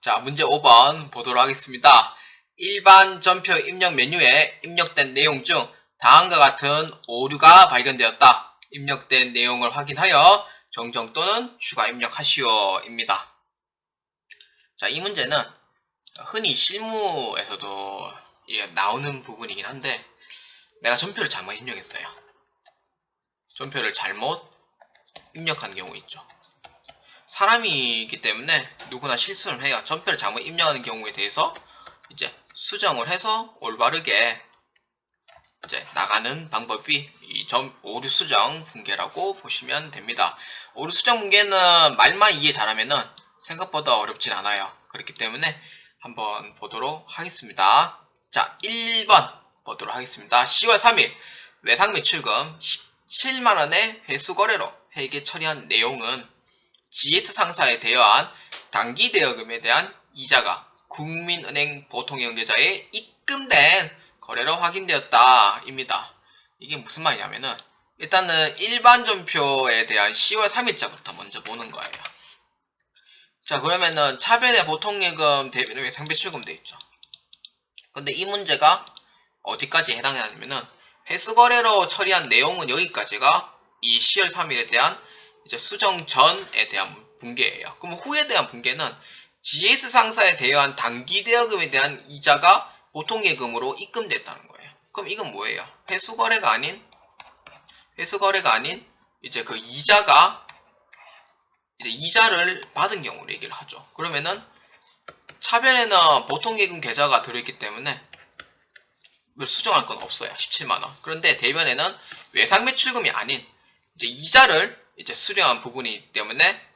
자, 문제 5번 보도록 하겠습니다. 일반 전표 입력 메뉴에 입력된 내용 중 다음과 같은 오류가 발견되었다. 입력된 내용을 확인하여 정정 또는 추가 입력하시오 입니다. 자, 이 문제는 흔히 실무에서도 나오는 부분이긴 한데 내가 전표를 잘못 입력했어요. 전표를 잘못 입력한 경우 있죠. 사람이기 때문에 누구나 실수를 해요. 전표를 잘못 입력하는 경우에 대해서 이제 수정을 해서 올바르게 이제 나가는 방법이 이 오류 수정 붕괴라고 보시면 됩니다. 오류 수정 붕괴는 말만 이해 잘하면은 생각보다 어렵진 않아요. 그렇기 때문에 한번 보도록 하겠습니다. 자, 1번 보도록 하겠습니다. 10월 3일 외상 매출금 17만원의 회수 거래로 회계 처리한 내용은 GS 상사에 대여한 단기 대여금에 대한 이자가 국민은행 보통연계자에 입금된 거래로 확인되었다 입니다. 이게 무슨 말이냐면은 일단은 일반 전표에 대한 10월 3일자부터 먼저 보는 거예요. 자, 그러면은 차변에 보통예금 대비는 외상배출금 돼 있죠. 근데 이 문제가 어디까지 해당하냐면은 회수거래로 처리한 내용은 여기까지가 이 10월 3일에 대한 이제 수정 전에 대한 붕괴예요. 그럼 후에 대한 붕괴는 GS 상사에 대여한 단기 대여금에 대한 이자가 보통예금으로 입금됐다는 거예요. 그럼 이건 뭐예요? 회수거래가 아닌 이제 그 이자가 이제 이자를 받은 경우를 얘기를 하죠. 그러면은 차변에는 보통예금 계좌가 들어있기 때문에 수정할 건 없어요. 17만원. 그런데 대변에는 외상매출금이 아닌 이제 이자를 이제 수령한 부분이기 때문에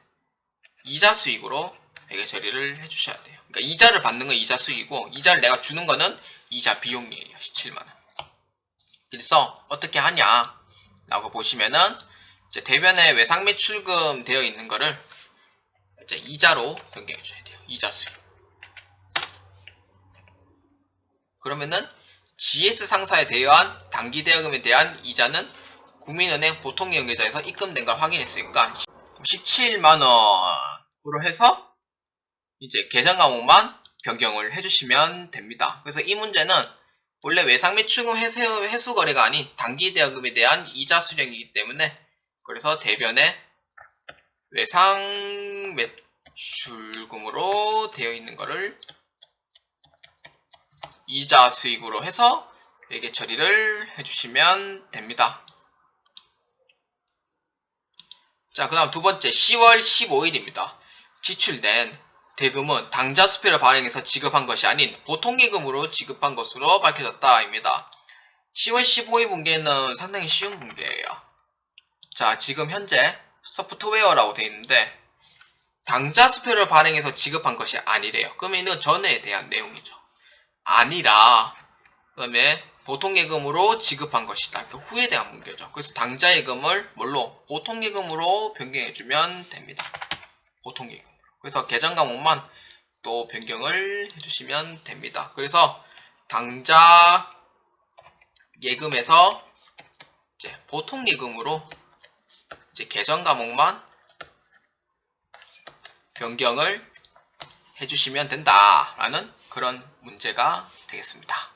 이자 수익으로 회계 처리를 해주셔야 돼요. 그러니까 이자를 받는 건 이자 수익이고 이자를 내가 주는 거는 이자 비용이에요. 17만원. 그래서 어떻게 하냐 라고 보시면은 이제 대변에 외상매출금 되어 있는 거를 이제 이자로 변경해 줘야 돼요. 이자 수익. 그러면은 GS 상사에 대여한 단기 대여금에 대한 이자는 국민은행 보통연계자에서 입금된 걸 확인했으니까 17만원으로 해서 이제 계정 과목만 변경을 해주시면 됩니다. 그래서 이 문제는 원래 외상매출금 회수 거래가 아닌 단기 대여금에 대한 이자 수령이기 때문에 그래서 대변에 외상매출금으로 되어 있는 거를 이자 수익으로 해서 회계 처리를 해주시면 됩니다. 자, 그 다음 두 번째 10월 15일입니다. 지출된 대금은 당좌 수표를 발행해서 지급한 것이 아닌 보통예금으로 지급한 것으로 밝혀졌다 입니다. 10월 15일 붕괴는 상당히 쉬운 붕괴예요. 자, 지금 현재 소프트웨어라고 되어 있는데 당좌 수표를 발행해서 지급한 것이 아니래요. 그러면 이건 전에 대한 내용이죠. 아니라 그 다음에 보통예금으로 지급한 것이다. 그 후에 대한 문제죠. 그래서 당좌예금을 뭘로? 보통예금으로 변경해주면 됩니다. 보통예금. 그래서 계정 과목만 또 변경을 해주시면 됩니다. 그래서 당좌예금에서 이제 보통예금으로 이제 계정 과목만 변경을 해주시면 된다라는 그런 문제가 되겠습니다.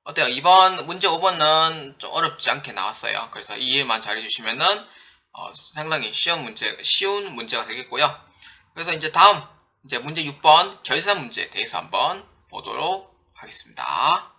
어때요? 이번 문제 5번은 좀 어렵지 않게 나왔어요. 그래서 이해만 잘 해주시면은 상당히 쉬운 문제가 되겠고요. 그래서 이제 다음 이제 문제 6번 결산 문제에 대해서 한번 보도록 하겠습니다.